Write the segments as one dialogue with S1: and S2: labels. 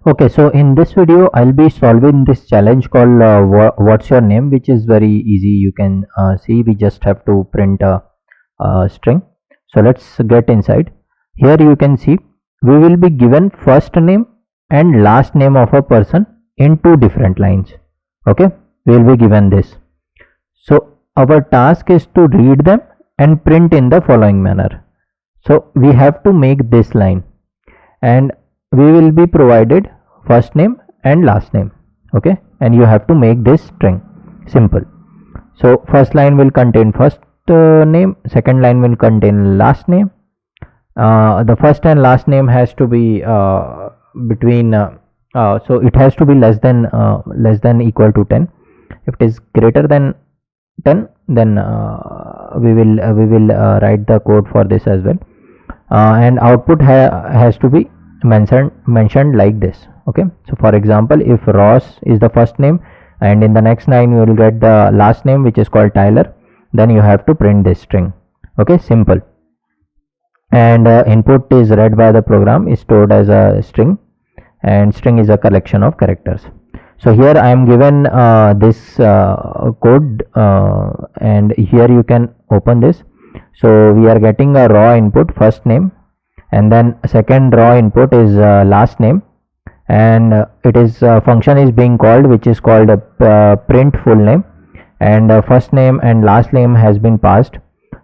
S1: Okay, so in this video, I'll be solving this challenge called what's your name, which is very easy. You can see we just have to print a string. So let's get inside. Here you can see we will be given first name and last name of a person in two different lines. Okay, we will be given this. So our task is to read them and print in the following manner. So we have to make this line, and we will be provided first name and last name. Okay, and you have to make this string. Simple. So first line will contain first name, second line will contain last name. The first and last name has to be between so it has to be less than equal to 10. If it is greater than 10, then we will write the code for this as well. And output has to be mentioned like this. Okay, so for example, if Ross is the first name and in the next line you will get the last name, which is called Tyler, then you have to print this string. Okay, simple. And input is read by the program, is stored as a string, and string is a collection of characters. So here I am given this code, and here you can open this. So we are getting a raw input, first name, and then second raw input is last name, and it is function is being called, which is called print full name, and first name and last name has been passed.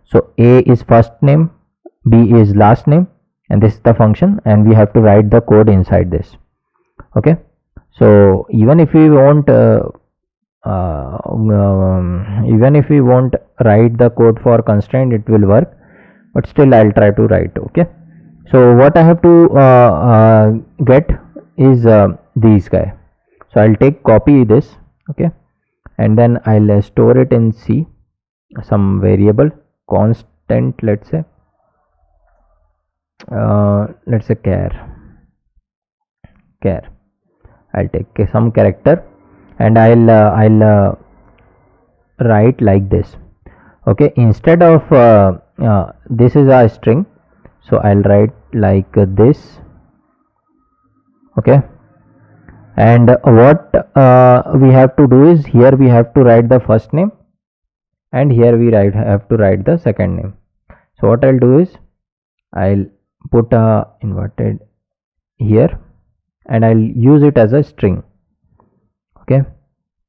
S1: So A is first name, B is last name, and this is the function, and we have to write the code inside this. Okay, so even if we won't write the code for constraint, it will work, but still I'll try to write. Okay, so what I have to get is these guy. So I'll take copy this. Okay, and then I'll store it in C, some variable constant, let's say char. I'll take some character, and I'll write like this. Okay, instead of this is a string, so I'll write like this. Okay, and what we have to do is, here we have to write the first name, and here we have to write the second name. So what I'll do is, I'll put a inverted here, and I'll use it as a string. Okay,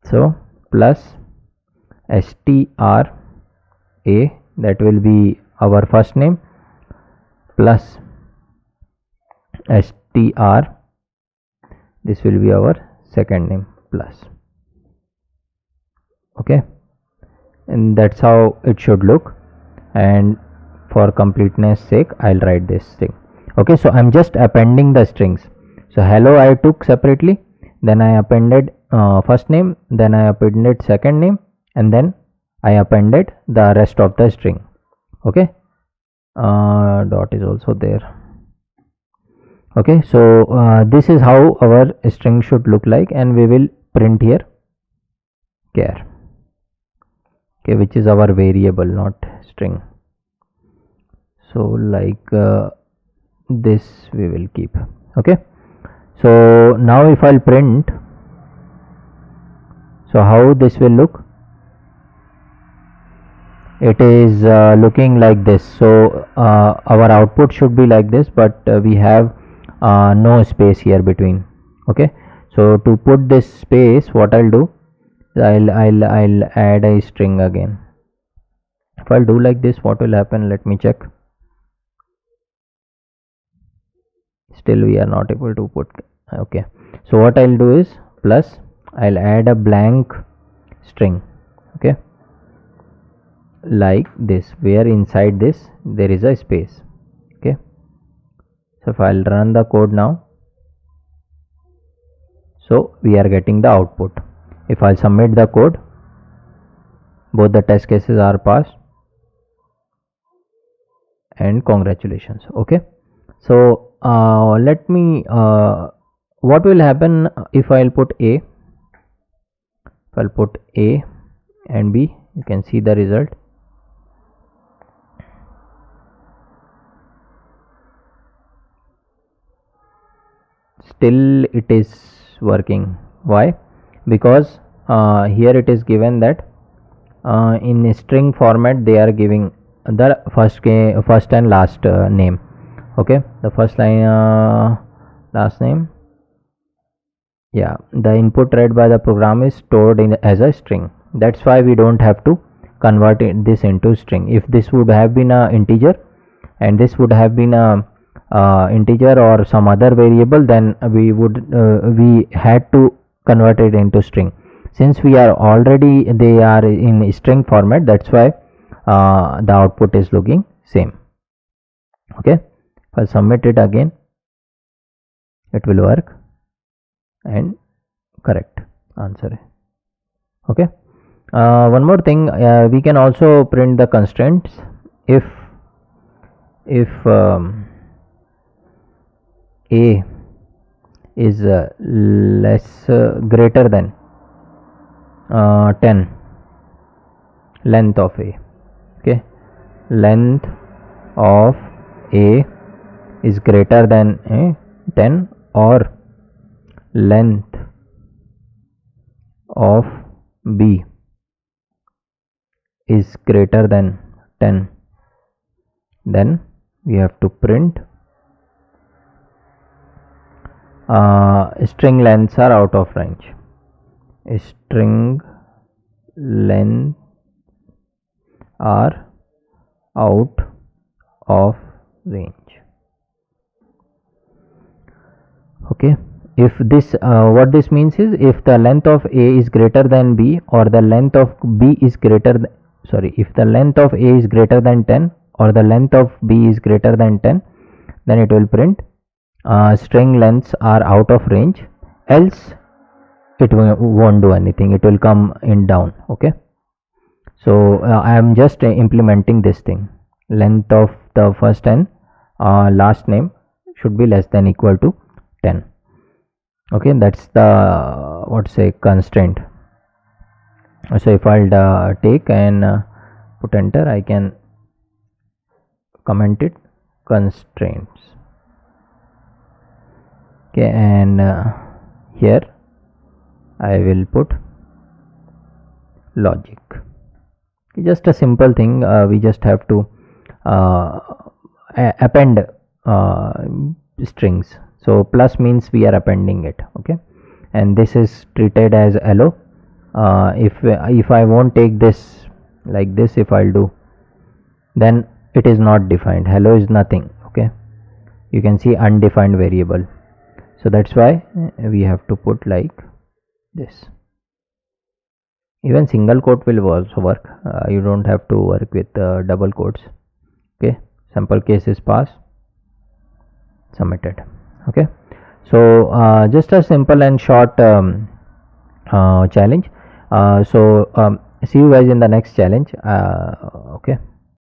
S1: so plus str a, that will be our first name, plus str, this will be our second name, plus. Okay, and that's how it should look, and for completeness sake I'll write this thing. Okay, so I'm just appending the strings. So hello I took separately, then I appended first name, then I appended second name, and then I appended the rest of the string. Okay, dot is also there. Okay, so this is how our string should look like, and we will print here char. Okay, which is our variable, not string. So like this we will keep. Okay, so now if I'll print, so how this will look, it is looking like this. So our output should be like this, but we have no space here between. Okay, so to put this space, what I'll do, I'll add a string again. If I'll do like this, what will happen, let me check. Still we are not able to put. Okay, so what I'll do is, plus I'll add a blank string. Okay, like this, where inside this there is a space. Okay, so if I'll run the code now, so we are getting the output. If I'll submit the code, both the test cases are passed, and congratulations. Okay, so let me what will happen if I'll put A. If I'll put A and B, you can see the result. still it is working. Why? Because here it is given that in string format they are giving the first and last name. Okay, the first line, last name. Yeah, the input read by the program is stored in as a string. That's why we don't have to convert this into string. If this would have been a integer and this would have been a integer or some other variable, then we had to convert it into string. Since we are already they are in string format, that's why the output is looking same. Okay, if I submit it again, it will work and correct answer. Okay, one more thing, we can also print the constraints. If a is greater than 10, length of a, okay, length of a is greater than 10, or length of b is greater than 10, then we have to print string lengths are out of range. String lengths are out of range. Okay, if this what this means is, if the length of a is greater than b, or the length of b is greater than, if the length of a is greater than 10 or the length of b is greater than 10, then it will print string lengths are out of range, else it won't do anything, it will come in down. Okay, so I am just implementing this thing. Length of the first and last name should be less than equal to 10. Okay, that's the constraint. So if I'll take and put enter, I can comment it constraints. Okay, and here I will put logic. Just a simple thing, we just have to append strings. So plus means we are appending it. Okay, and this is treated as hello. If I won't take this like this, if I'll do, then it is not defined. Hello is nothing. Okay, you can see undefined variable. So that's why we have to put like this. Even single quote will also work. You don't have to work with double quotes. Okay, sample case is passed, submitted. Okay, so just a simple and short challenge. So see you guys in the next challenge. Okay.